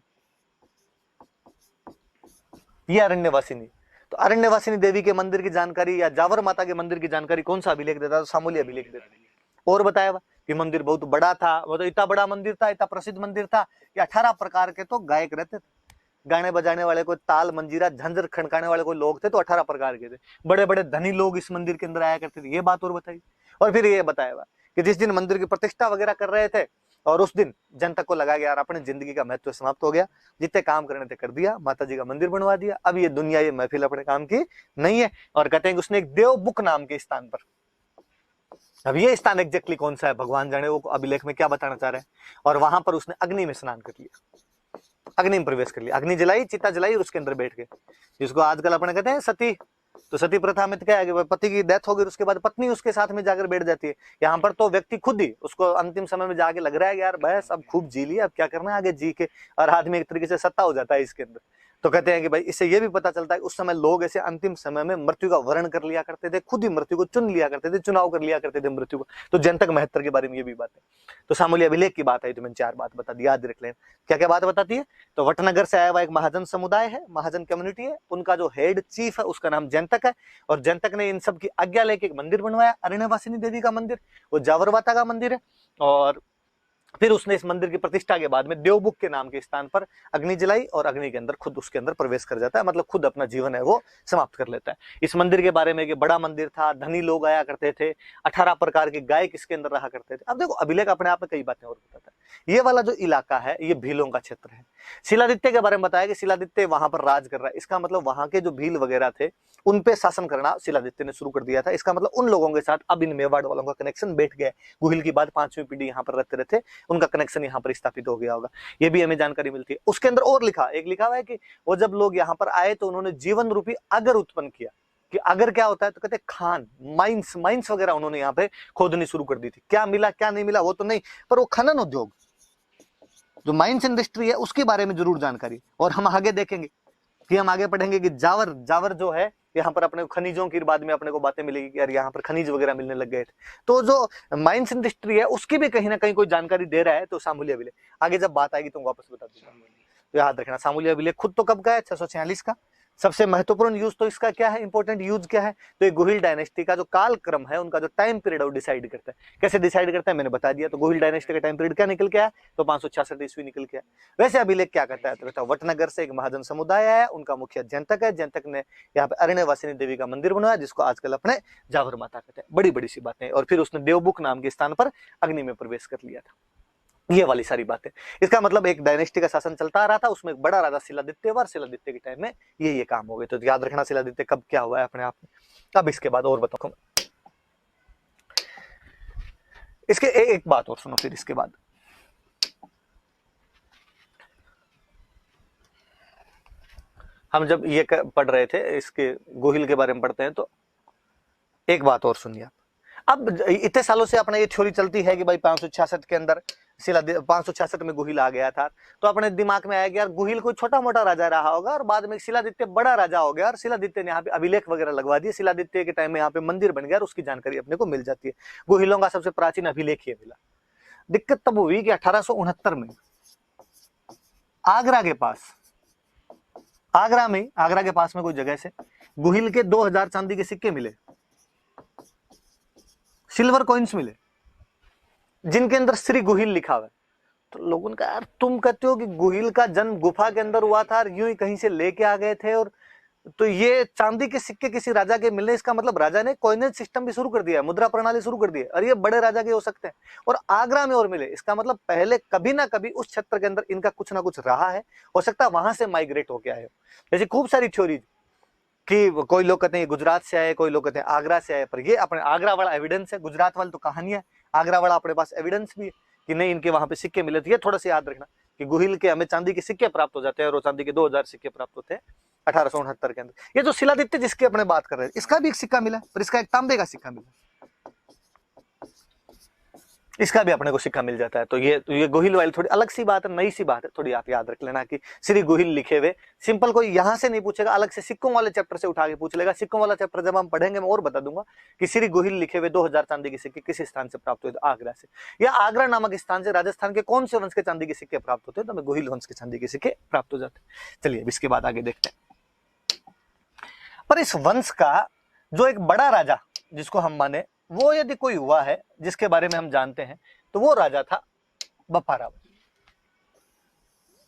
ये अरण्यवासिनी। तो अरण्यवासिनी देवी के मंदिर की जानकारी या जावर माता के मंदिर की जानकारी कौन सा अभिलेख देता है, तो सामूल्य अभिलेख देता है। और बताया हुआ कि मंदिर बहुत बड़ा था, वो तो इतना बड़ा मंदिर था, इतना प्रसिद्ध मंदिर था कि 18 प्रकार के तो गायक रहते थे, गाने बजाने वाले, कोई ताल मंजीरा झंझर खड़काने वाले कोई लोग थे, तो 18 प्रकार के थे, बड़े बड़े धनी लोग इस मंदिर के अंदर आया करते थे, ये बात और बताई। और फिर ये बताया हुआ कि जिस दिन मंदिर की प्रतिष्ठा वगैरह कर रहे थे, और उस दिन जनता को लगा कि यार अपनी जिंदगी का महत्व समाप्त हो गया, जितने काम करने थे कर दिया, माता जी का मंदिर बनवा दिया, अब ये दुनिया, ये महफिल अपने काम की नहीं है। और कहते हैं कि उसने एक देवबुक नाम के स्थान पर, अब ये स्थान एग्जैक्टली कौन सा है भगवान जाने, वो अभिलेख में क्या बताना चाह रहे हैं, और वहां पर उसने अग्नि में स्नान कर लिया, अग्नि में प्रवेश कर लिया, अग्नि जलाई, चिता जलाई, और उसके अंदर बैठ गए, जिसको आजकल अपने कहते हैं सती। तो सती प्रथा में तो क्या है कि पति की डेथ हो गई, उसके बाद पत्नी उसके साथ में जाकर बैठ जाती है। यहाँ पर तो व्यक्ति खुद ही उसको अंतिम समय में जाके लग रहा है कि यार बस अब खूब जी लिया, अब क्या करना है आगे जी के, और आदमी एक तरीके से सत्ता हो जाता है इसके अंदर। तो कहते हैं कि भाई इससे ये भी पता चलता है कि उस समय लोग ऐसे अंतिम समय में मृत्यु का वर्ण कर लिया करते थे, खुद ही मृत्यु को चुन लिया करते थे, चुनाव कर लिया करते थे मृत्यु को। तो जनतक महत्तर के बारे में ये भी बात है। तो सामूल्य अभिलेख की बात आई तो मैंने 4 बात बता दी, याद रख लें। क्या क्या बात बताती है, तो वटनगर से आया हुआ एक महाजन समुदाय है, महाजन कम्युनिटी है, उनका जो हेड चीफ है उसका नाम जंतक है, और जंतक ने इन सब की आज्ञा लेके एक मंदिर बनवाया, अरण्यवासिनी देवी का मंदिर, वो जावरवाता का मंदिर है। और फिर उसने इस मंदिर की प्रतिष्ठा के बाद में देवबुक के नाम के स्थान पर अग्नि जलाई, और अग्नि के अंदर खुद उसके अंदर प्रवेश कर जाता है, मतलब खुद अपना जीवन है वो समाप्त कर लेता है। इस मंदिर के बारे में कि बड़ा मंदिर था, धनी लोग आया करते थे, 18 प्रकार के गायक इसके अंदर रहा करते थे। अब देखो अभिलेख अपने आप में कई बातें और बताता है। ये वाला जो इलाका है ये भीलों का क्षेत्र है। शिलादित्य के बारे में बताया कि शिलादित्य वहां पर राज कर रहा है, इसका मतलब वहां के जो भील वगैरह थे उन पे शासन करना शिलादित्य ने शुरू कर दिया था। इसका मतलब उन लोगों के साथ अब इन मेवाड़ वालों का कनेक्शन बैठ गया। गुहिल की बाद 5वीं पीढ़ी यहाँ पर रहते रहते उनका कनेक्शन यहाँ पर स्थापित हो गया होगा, ये भी हमें जानकारी मिलती है। उसके अंदर और लिखा हुआ है कि वो जब लोग यहाँ पर आए तो उन्होंने जीवन रूपी अगर उत्पन्न किया। कि अगर क्या होता है, तो कहते खान, माइंस वगैरह उन्होंने यहाँ पे खोदनी शुरू कर दी थी। क्या मिला क्या नहीं मिला वो तो नहीं, पर वो खनन उद्योग, जो माइंस इंडस्ट्री है उसके बारे में जरूर जानकारी। और हम आगे देखेंगे कि हम आगे पढ़ेंगे कि जावर जो है यहाँ पर अपने खनिजों की बाद में अपने को बातें मिलेगी कि यार यहाँ पर खनिज वगैरह मिलने लग गए थे। तो जो माइंस इंडस्ट्री है उसकी भी कहीं ना कहीं कोई जानकारी दे रहा है। तो सामूल्य अभिलेख आगे जब बात आएगी तो वापस बता दूंगा, तो याद रखना। सामूल्य अभिलेख खुद तो कब का है, 646 का, सबसे महत्वपूर्ण यूज तो इसका क्या है, इंपॉर्टेंट यूज क्या है, तो ये गुहिल डायनेस्टी का जो काल क्रम है, उनका जो टाइम पीरियड है वो डिसाइड करता है। कैसे डिसाइड करता है मैंने बता दिया। तो गुहिल डायनेस्टी का टाइम पीरियड क्या निकल के आया, तो 566 ईस्वी निकल के आया। वैसे अभिलेख क्या कहता है, तो कहता है वटनगर से एक महाजन समुदाय है, उनका मुखिया जयंतक है, जयंतक ने यहाँ पे अरण्यवासिनी देवी का मंदिर बनवाया, जिसको आजकल अपने जावर माता कहते हैं। बड़ी बड़ी सी बातें। और फिर उसने देवबुक नाम के स्थान पर अग्नि में प्रवेश कर लिया था। ये वाली सारी बातें। इसका मतलब एक डायनेस्टी का शासन चलता आ रहा था, उसमें एक बड़ा राजा शिलादित्य और शिलादित्य के टाइम में ये काम हो गए। तो याद रखना शिलादित्य कब क्या हुआ है अपने आप में। अब इसके बाद और बताओ, इसके एक बात और सुनो। फिर इसके बाद हम जब ये पढ़ रहे थे, इसके गोहिल के बारे में पढ़ते हैं, तो एक बात और सुनिए। अब इतने सालों से अपने ये थ्योरी चलती है कि भाई 566 के अंदर 566 में गुहिल आ गया था, तो अपने दिमाग में आया कि यार गुहिल कोई छोटा मोटा राजा रहा होगा और बाद में शिलादित्य बड़ा राजा हो गया और शिलादित्य ने यहाँ पे अभिलेख वगैरह लगवा दिए, शिलादित्य के टाइम में यहाँ पे मंदिर बन गया और उसकी जानकारी अपने को मिल जाती है। गुहिलों का सबसे प्राचीन अभिलेख ये मिला। दिक्कत तब हुई कि 1869 में आगरा के पास, आगरा के पास में कोई जगह से गुहिल के 2000 चांदी के सिक्के मिले, सिल्वर कॉइन्स मिले, जिनके अंदर श्री गुहिल लिखा हुआ है। तो लोगों ने कहा यार तुम कहते हो कि गुहिल का जन्म गुफा के अंदर हुआ था और यूं ही कहीं से लेके आ गए थे, और तो ये चांदी के सिक्के किसी राजा के मिलने, इसका मतलब राजा ने कॉइनेज सिस्टम भी शुरू कर दिया है, मुद्रा प्रणाली शुरू कर दी है, और ये बड़े राजा के हो सकते हैं और आगरा में और मिले। इसका मतलब पहले कभी ना कभी उस क्षेत्र के अंदर इनका कुछ ना कुछ रहा है, हो सकता है वहां से माइग्रेट होके आए। जैसे खूब सारी थ्योरी कि कोई लोग कहते हैं गुजरात से आए, कोई लोग कहते हैं आगरा से आए, पर ये अपने आगरा वाला एविडेंस है, गुजरात वाली तो कहानी है, आगरा वाला अपने पास एविडेंस भी है कि नहीं इनके वहां पे सिक्के मिले थे। ये थोड़ा सा याद रखना कि गुहिल के हमें चांदी के सिक्के प्राप्त हो जाते हैं और चांदी के 2000 सिक्के प्राप्त होते हैं 1869 के अंदर। ये जो शिलादित्य जिसकी अपने बात कर रहे हैं, इसका भी एक सिक्का मिला, पर इसका एक तांबे का सिक्का मिला, इसका भी अपने को सिक्का मिल जाता है। तो ये गुहिल वाली थोड़ी अलग सी बात है, नई सी बात है, थोड़ी आप याद रख लेना कि श्री गुहिल लिखे हुए। सिंपल कोई यहां से नहीं पूछेगा, अलग से सिक्कों वाले चैप्टर से उठा के पूछ लेगा। सिक्कों वाला चैप्टर जब हम पढ़ेंगे मैं और बता दूंगा कि श्री गुहिल लिखे हुए 2000 चांदी के सिक्के किस स्थान से प्राप्त हुए, तो आगरा से, या आगरा नामक स्थान से राजस्थान के कौन से वंश के चांदी के सिक्के प्राप्त होते हैं, तो हमें गुहिल वंश के चांदी के सिक्के प्राप्त हो जाते हैं। चलिए इसके बाद आगे देखते हैं। पर इस वंश का जो एक बड़ा राजा जिसको हम माने, वो यदि कोई हुआ है जिसके बारे में हम जानते हैं, तो वो राजा था बप्पा रावल।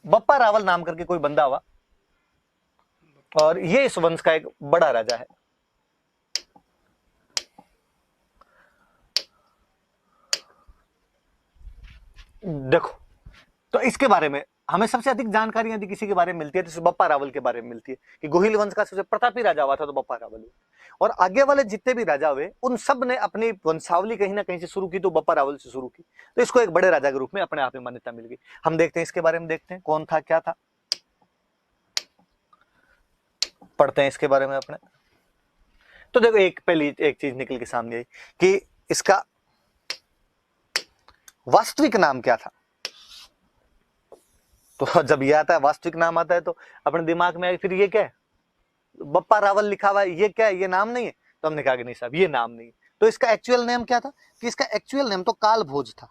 बप्पा रावल नाम करके कोई बंदा हुआ और ये इस वंश का एक बड़ा राजा है। देखो, तो इसके बारे में हमें सबसे अधिक जानकारी यदि किसी के बारे में मिलती है तो बप्पा रावल के बारे में मिलती है कि गुहिल वंश का सबसे प्रतापी राजा हुआ था तो बप्पा रावल हुआ। और आगे वाले जितने भी राजा हुए उन सब ने अपनी वंशावली कहीं ना कहीं से शुरू की, तो बप्पा रावल से शुरू की, तो इसको एक बड़े राजा के रूप में अपने आप में मान्यता मिल गई। हम देखते हैं इसके बारे में, देखते हैं कौन था क्या था, पढ़ते हैं इसके बारे में अपने। तो देखो एक पहली एक चीज निकल के सामने आई कि इसका वास्तविक नाम क्या था। तो जब ये आता है वास्तविक नाम आता है तो अपने दिमाग में फिर ये क्या है, बप्पा रावल लिखा हुआ है, ये क्या है, ये नाम नहीं है। तो हमने कहा कि नहीं साहब ये नाम नहीं है। तो इसका एक्चुअल नेम क्या था, कि इसका एक्चुअल नेम तो काल भोज था,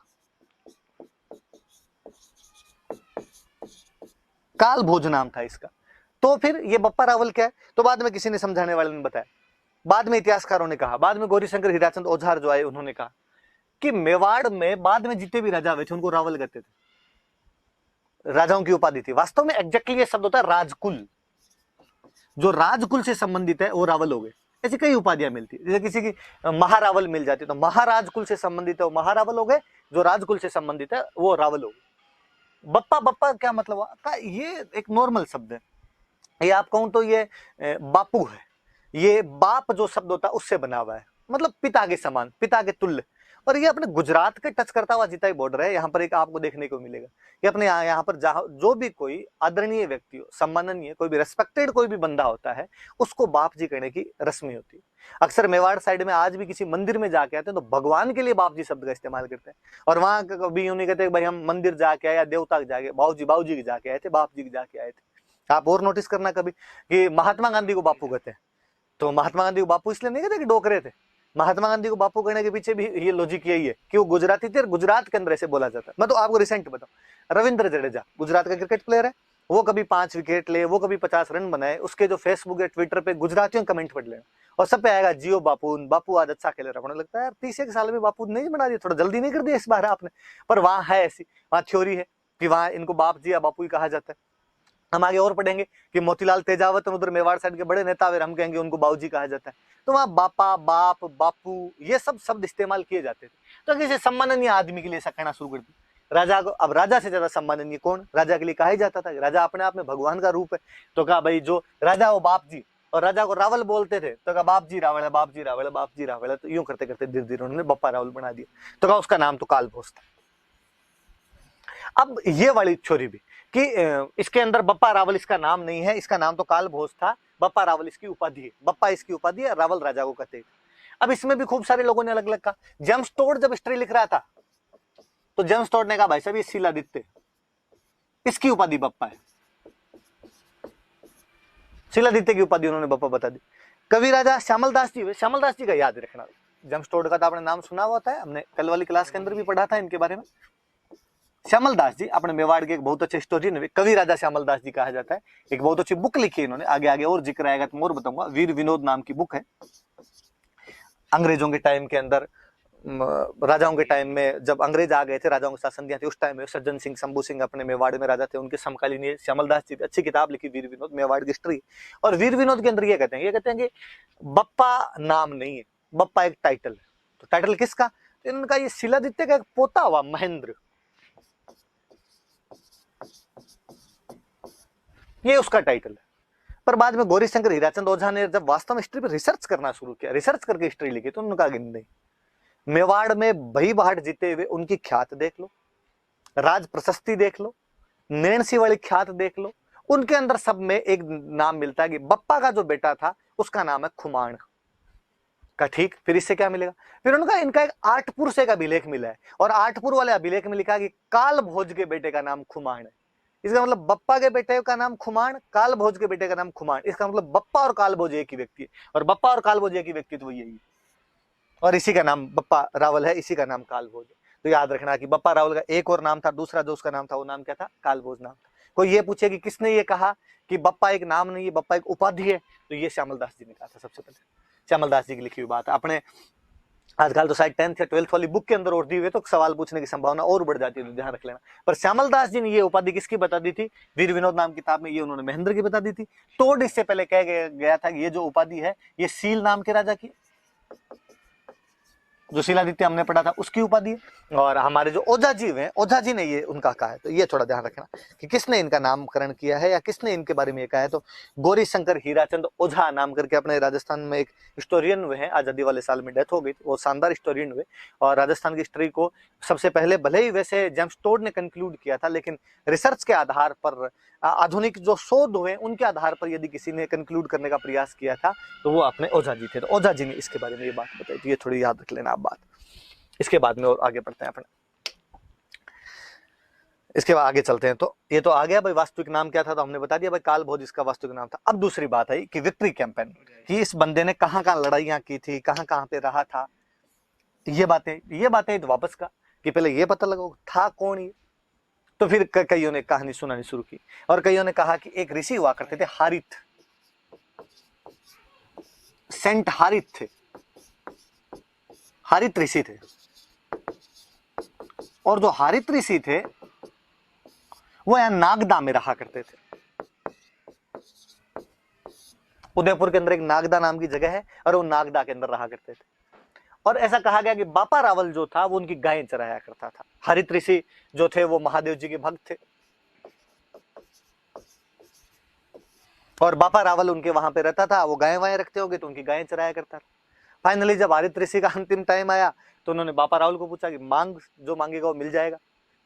काल भोज नाम था इसका। तो फिर ये बप्पा रावल क्या है, तो बाद में किसी ने समझाने वाले ने बताया, बाद में इतिहासकारों ने कहा, बाद में गौरीशंकर हीराचंद ओझार जो आए उन्होंने कहा कि मेवाड़ में बाद में जितने भी राजा हुए थे उनको रावल कहते थे, राजाओं की उपाधि थी। वास्तव में एग्जैक्टली ये शब्द होता है राजकुल, जो राजकुल से संबंधित है वो रावल हो गए। ऐसी कई उपाधियां मिलती है, जैसे किसी की महारावल मिल जाती है तो महाराजकुल से संबंधित है वो महारावल हो गए, जो राजकुल से संबंधित है वो रावल हो गए। बप्पा बप्पा क्या मतलब हुआ का, ये एक नॉर्मल शब्द है, ये आप कहूं तो ये बापू है, ये बाप जो शब्द होता है उससे बना हुआ है, मतलब पिता के समान, पिता के तुल्य। और ये अपने गुजरात के टच करता हुआ जितना ही बॉर्डर है, यहाँ पर एक आपको देखने को मिलेगा कि अपने यहाँ पर जहाँ जो भी कोई आदरणीय व्यक्ति हो, सम्माननीय कोई भी रेस्पेक्टेड कोई भी बंदा होता है, उसको बाप जी कहने की रस्मी होती है। अक्सर मेवाड़ साइड में आज भी किसी मंदिर में जाके आते हैं तो भगवान के लिए बाप जी शब्द का इस्तेमाल करते हैं, और वहां कभी यूं नहीं कहते भाई हम मंदिर जाके आए या देवता के जाके, बाबू जी के जाके आए थे, बाप जी के जाके आए थे। आप और नोटिस करना कभी कि महात्मा गांधी को बापू कहते हैं, तो महात्मा गांधी को बापू इसलिए नहीं कहते कि डोकरे थे, महात्मा गांधी को बापू कहने के पीछे भी ये लॉजिक यही है कि वो गुजराती थे और गुजरात के अंदर ऐसे बोला जाता है। मैं तो आपको रिसेंट बताऊं, रविंद्र जडेजा गुजरात का क्रिकेट प्लेयर है, वो कभी 5 विकेट ले, वो कभी 50 रन बनाए, उसके जो फेसबुक या ट्विटर पे गुजरातियों कमेंट पढ़ लेना और सब पे आएगा जियो बापू, बापू आज अच्छा खेल रहा है। लगता है यार 31 साल में बापू नहीं बना दिया, थोड़ा जल्दी नहीं कर दिया इस बार आपने। पर वहां है ऐसी, वहां थ्योरी है कि वहां इनको बाप जी या बापू ही कहा जाता है। हम आगे और पढ़ेंगे कि मोतीलाल तेजावत उधर मेवाड़ साइड के बड़े नेता हुए, हम कहेंगे उनको बाबूजी कहा जाता है। तो वहां बापा, बाप, बापू ये सब शब्द इस्तेमाल किए जाते थे। तो किसी सम्माननीय आदमी के लिए ऐसा कहना शुरू कर दिया। राजा को, अब राजा से ज्यादा सम्माननीय कौन? राजा के लिए कहा ही जाता था। राजा अपने आप में भगवान का रूप है। तो कहा भाई जो राजा वो बाप जी, और राजा को रावल बोलते थे तो कहा बाप जी रावल है, बाप जी रावल है, बाप जी रावल है। तो यूं करते करते धीरे धीरे उन्होंने बप्पा रावल बना दिया। तो कहा उसका नाम तो कालभोज था। अब ये वाली थ्योरी भी कि इसके अंदर बप्पा रावल इसका नाम नहीं है, इसका नाम तो कालभोज था, बप्पा रावल इसकी उपाधि है, बप्पा इसकी उपाधि है, रावल राजा को कहते थे। अब इसमें भी खूब सारे लोगों ने अलग अलग कहा। जेम्स टोड जब हिस्ट्री लिख रहा था तो जेम्स टोड ने कहा भाई साहब ये शिलादित्य, इसकी उपाधि बप्पा है। शिलादित्य की उपाधि उन्होंने बप्पा बता दी। कवि राजा श्यामल दास जी, श्यामल दास जी का याद रखना। जेम्स टोड का तो आपने नाम सुना हुआ था, हमने कल वाली क्लास के अंदर भी पढ़ा था इनके बारे में। श्यामल दास जी अपने मेवाड़ के एक बहुत अच्छे हिस्टोरियन है, कवि राजा श्यामल दास जी कहा जाता है। एक बहुत अच्छी बुक लिखी है इन्होंने, आगे आगे और जिक्र आएगा तो और बताऊंगा। वीर विनोद नाम की बुक है। अंग्रेजों के टाइम के अंदर, राजाओं के टाइम में जब अंग्रेज आ गए थे, राजाओं के शासन दिया थे, उस टाइम में सज्जन सिंह, शंभू सिंह अपने मेवाड़ में राजा थे, उनके समकालीन ये श्यामल दास जी अच्छी किताब लिखी वीर विनोद, मेवाड़ की हिस्ट्री। और वीर विनोद के अंदर ये कहते हैं कि बप्पा नाम नहीं है, बप्पा एक टाइटल है। तो टाइटल किसका? तो इनका ये शिलादित्य का एक पोता हुआ महेंद्र, ये उसका टाइटल है। पर बाद में गौरीशंकर हीराचंद ओझा ने जब वास्तव में हिस्ट्री पर रिसर्च करना शुरू किया, रिसर्च करके हिस्ट्री लिखी, तो उन्होंने कहा नहीं, मेवाड़ में भई भाट जीते हुए उनकी ख्यात देख लो, राज प्रशस्ति देख लो, नैणसी वाली ख्यात देख लो, उनके अंदर सब में एक नाम मिलता है कि बप्पा का जो बेटा था उसका नाम है खुमाण का। ठीक, फिर इससे क्या मिलेगा? फिर उनका इनका एक आठपुर से एक अभिलेख मिला है, और आठपुर वाले अभिलेख में लिखा कि काल भोज के बेटे का नाम खुमाण है। इसका मतलब बप्पा के बेटे का नाम खुमाण, काल भोज के बेटे का नाम खुमाण। इसका मतलब बप्पा और काल भोज एक ही व्यक्ति है, और बप्पा और काल भोज एक ही व्यक्ति तो यही है, और इसी का नाम बप्पा रावल है, इसी का नाम कालभोज है। तो याद रखना कि बप्पा रावल का एक और नाम था, दूसरा जो उसका नाम था वो नाम क्या था? कालभोज नाम था। कोई ये पूछे कि किसने ये कहा कि बप्पा एक नाम नहीं है, बप्पा एक उपाधि है, तो ये श्यामल दास जी ने कहा था सबसे पहले। श्यामल दास जी की लिखी हुई बात है। अपने आजकल तो शायद 10th या 12th वाली बुक के अंदर और दी हुई, तो सवाल पूछने की संभावना और बढ़ जाती है, तो ध्यान रख लेना। पर श्यामल दास जी ने ये उपाधि किसकी बता दी थी? वीर विनोद नाम किताब में ये उन्होंने महेंद्र की बता दी थी। टोड इससे पहले कह गया था कि ये जो उपाधि है ये सील नाम के राजा की, जो शिलादित्य हमने पढ़ा था उसकी उपाधि है। और हमारे जो ओझा जी हैं, ओझा जी ने ये उनका कहा है। तो ये थोड़ा ध्यान रखना कि किसने इनका नामकरण किया है या किसने इनके बारे में ये कहा है। तो गौरीशंकर हीराचंद ओझा नाम करके अपने राजस्थान में एक हिस्टोरियन हुए हैं, आजादी वाले साल में डेथ हो गई, वो शानदार हिस्टोरियन हुए। और राजस्थान की हिस्ट्री को सबसे पहले भले ही वैसे जेम्स टोड ने कंक्लूड किया था, लेकिन रिसर्च के आधार पर, आधुनिक जो शोध हुए उनके आधार पर यदि किसी ने कंक्लूड करने का प्रयास किया था तो वो अपने ओझा जी थे। तो ओझा जी ने इसके बारे में ये बात बताई, तो ये थोड़ी याद रख लेना आप बात। इसके बाद में और आगे बढ़ते हैं अपने, इसके बाद आगे चलते हैं। तो ये तो आ गया भाई वास्तविक नाम क्या था, तो हमने बता दिया भाई कालभोज इसका वास्तविक नाम था। अब दूसरी बात आई कि विक्ट्री कैंपेन, कि इस बंदे ने कहां कहां लड़ाइयां की थी, कहां कहां पे रहा था, ये बातें तो वापस का कि पहले ये पता लगाओ था कौन ये। तो फिर कईयों ने कहानी सुनानी शुरू की, और कईयों ने कहा कि एक ऋषि हुआ करते थे हारित, सेंट हारित थे, हारित ऋषि थे। और जो हारित ऋषि थे वो यहां नागदा में रहा करते थे। उदयपुर के अंदर एक नागदा नाम की जगह है, और वो नागदा के अंदर रहा करते थे। और ऐसा कहा गया कि बापा रावल जो था वो उनकी गायें चराया करता था। हरित ऋषि जो थे वो महादेव जी के भक्त थे, और बापा रावल उनके वहां पे रहता था, वो गायें वायें रखते होंगे तो उनकी गायें चराया करता था। फाइनली जब हरित ऋषि का अंतिम टाइम आया तो उन्होंने बापा रावल को पूछा कि मांग, जो मांगेगा वो मिल जाएगा।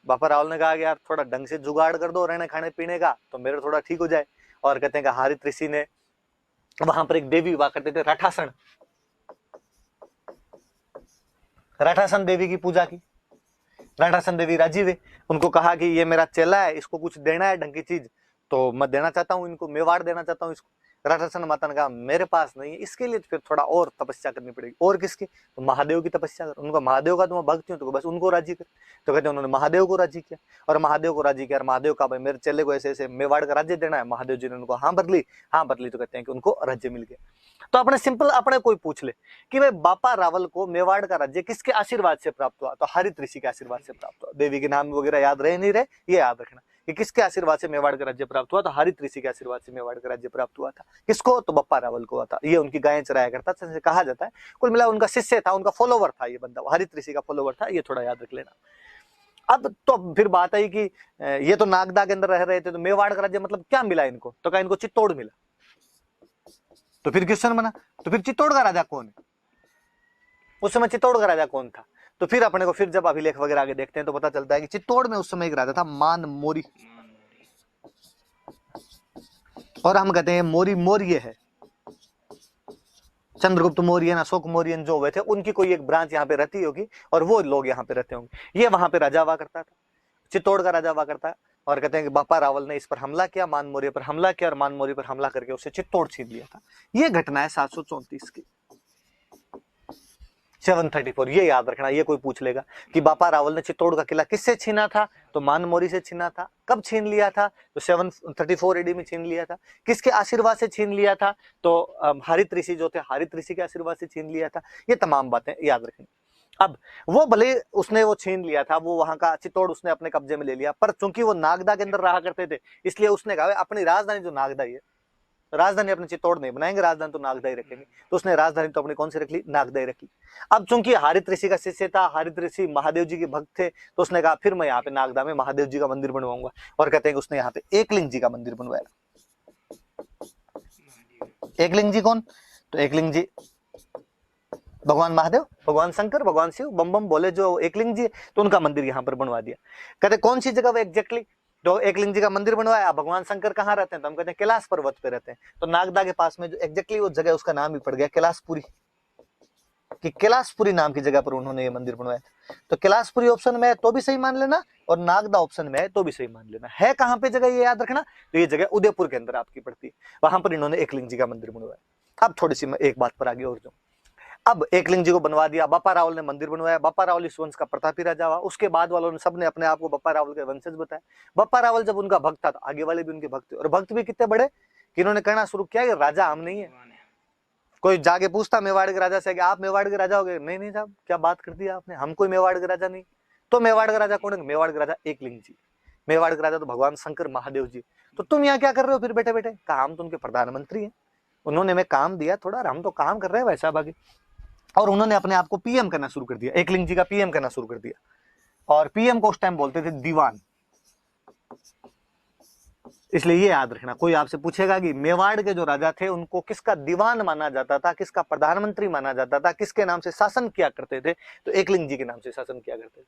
बापा रावल ने कहा कि यार थोड़ा ढंग से जुगाड़ कर दो रहने खाने पीने का, तो मेरा थोड़ा ठीक हो जाए। और कहते हैं कि हरित ऋषि ने वहां पर एक देवी हुआ करते थे राठासन, राठासन देवी की पूजा की। राठासन देवी राजी हुए, उनको कहा कि ये मेरा चेला है, इसको कुछ देना है ढंग की चीज, तो मैं देना चाहता हूँ, इनको मेवाड़ देना चाहता हूँ इसको। राधासन माता ने कहा मेरे पास नहीं है, इसके लिए तो फिर थोड़ा और तपस्या करनी पड़ेगी। और किसकी? तो महादेव की तपस्या कर। उनका महादेव का तुम भक्त हो तो बस उनको राजी कर। तो कहते हैं उन्होंने महादेव को राजी किया, और महादेव को राजी किया, और महादेव का भाई मेरे चेले को ऐसे ऐसे मेवाड़ का राज्य देना है। महादेव जी ने उनको हाँ भर ली, हाँ भर ली, तो कहते हैं कि उनको राज्य मिल गया। तो अपने सिंपल अपने कोई पूछ ले कि भाई बापा रावल को मेवाड़ का राज्य किसके आशीर्वाद से प्राप्त हुआ? तो हरित ऋषि के आशीर्वाद से प्राप्त हुआ। देवी के नाम वगैरह याद रहे नहीं रहे, ये याद रखना कि किसके आशीर्वाद से मेवाड़ का राज्य प्राप्त हुआ? तो हरित ऋषि के आशीर्वाद से मेवाड़ का राज्य प्राप्त हुआ था। किसको? तो बप्पा रावल को हुआ था। ये उनकी गायें चराया करता था, जैसे कहा जाता है। कुल मिला उनका शिष्य था, उनका फॉलोवर था ये बंदा, हरित ऋषि का फॉलोवर था। ये थोड़ा याद रख लेना। अब तो फिर बात आई कि ये तो नागदा के अंदर रह रहे थे, तो मेवाड़ का राज्य मतलब क्या मिला इनको? तो कहा इनको चित्तौड़ मिला। तो फिर क्वेश्चन बना, तो फिर चित्तौड़ का राजा कौन है? उस समय चित्तौड़ का राजा कौन था? तो फिर अपने को फिर जब अभिलेख वगैरह आगे देखते हैं तो पता चलता है कि चित्तौड़ में उस समय एक राजा था मान मोरी, और हम कहते हैं मोरी मौर्य है। चंद्रगुप्त मौर्य, अशोक मौर्य जो हुए थे उनकी कोई एक ब्रांच यहाँ पे रहती होगी, और वो लोग यहाँ पे रहते होंगे। ये वहां पे राजा हुआ करता था, चित्तौड़ का राजा हुआ करता है। और कहते हैं कि बापा रावल ने इस पर हमला किया, मान मौर्य पर हमला किया, और मान मौर्य पर हमला करके उसे चित्तौड़ छीन लिया था। ये घटना है 734 की, 734। ये याद रखना, ये कोई पूछ लेगा कि बापा रावल ने चित्तौड़ का किला किससे छीना था? तो मान मौर्य से छीना था। कब छीन लिया था? तो 734 एडी में छीन लिया था। किसके आशीर्वाद से छीन लिया था? तो हरित ऋषि जो थे, हरित ऋषि के आशीर्वाद से छीन लिया था। ये तमाम बातें याद रखनी। अब वो भले उसने वो छीन लिया था, वो वहां का चित्तौड़ उसने अपने कब्जे में ले लिया, पर चूंकि वो नागदा के अंदर रहा करते थे, इसलिए उसने कहा अपनी राजधानी जो नागदा ही है, राजधानी अपने चित्तौड़ नहीं बनाएंगे, राजधानी तो नागदा ही रखेंगे। तो उसने राजधानी तो अपनी कौन सी रख ली? नागदा ही रख ली। अब चूंकि हरित ऋषि का शिष्य था, हरित ऋषि महादेव जी के भक्त थे, तो उसने कहा फिर मैं यहाँ पे नागदा में महादेव जी का मंदिर बनवाऊंगा। और कहते हैं कि उसने यहाँ पे एकलिंग जी का मंदिर बनवाया। एकलिंग जी कौन? तो एकलिंग जी भगवान महादेव, भगवान शंकर, भगवान शिव, बम बम बोले जो एकलिंग जी, तो उनका मंदिर यहाँ पर बनवा दिया। कहते कौन सी जगह एग्जैक्टली? तो एकलिंग जी का मंदिर बनवाया। भगवान शंकर कहाँ रहते हैं? तो हम कहते हैं कैलाश पर्वत पे रहते हैं। तो नागदा के पास में जो एग्जैक्टली वो जगह, उसका नाम ही पड़ गया कैलाशपुरी, कि कैलाशपुरी नाम की जगह पर उन्होंने ये मंदिर बनवाया था। तो कैलाशपुरी ऑप्शन में है तो भी सही मान लेना, और नागदा ऑप्शन में है तो भी सही मान लेना। है कहाँ पे जगह ये याद रखना, तो ये जगह उदयपुर के अंदर आपकी पड़ती है, वहां पर इन्होंने एकलिंग जी का मंदिर बनवाया। अब थोड़ी सी मैं एक बात पर आगे और जाऊँ। अब एकलिंग जी को बनवा दिया, बापा रावल ने मंदिर बनवाया। बापा रावल इस वंश का प्रतापी राजा हुआ। उसके बाद वालों ने सबने अपने आप को बापा रावल के वंशज बताया। बापा रावल जब उनका भक्त था तो आगे वाले भी उनके भक्त थे, और भक्त भी कितने बड़े कि इन्होंने कहना शुरू किया कि राजा हम नहीं है। कोई जाके पूछता मेवाड़ के राजा से कि आप मेवाड़ के राजा हो गए? नहीं नहीं साहब, क्या बात कर दी आपने, हम कोई मेवाड़ के राजा नहीं। तो मेवाड़ का राजा कौन है? मेवाड़ के राजा एकलिंग जी। मेवाड़ के राजा तो भगवान शंकर महादेव जी। तो तुम यहाँ क्या कर रहे हो फिर बैठे बैठे? कहा हम तो उनके प्रधानमंत्री हैं, उन्होंने हमें काम दिया थोड़ा, हम तो काम कर रहे हैं वैसा बाकी। और उन्होंने अपने आप को पीएम करना शुरू कर दिया, एकलिंग जी का पीएम करना शुरू कर दिया। और पीएम को उस टाइम बोलते थे दीवान। इसलिए ये याद रखना, कोई आपसे पूछेगा कि मेवाड़ के जो राजा थे उनको किसका दीवान माना जाता था, किसका प्रधानमंत्री माना जाता था, किसके नाम से शासन किया करते थे, तो एकलिंग जी के नाम से शासन किया करते थे।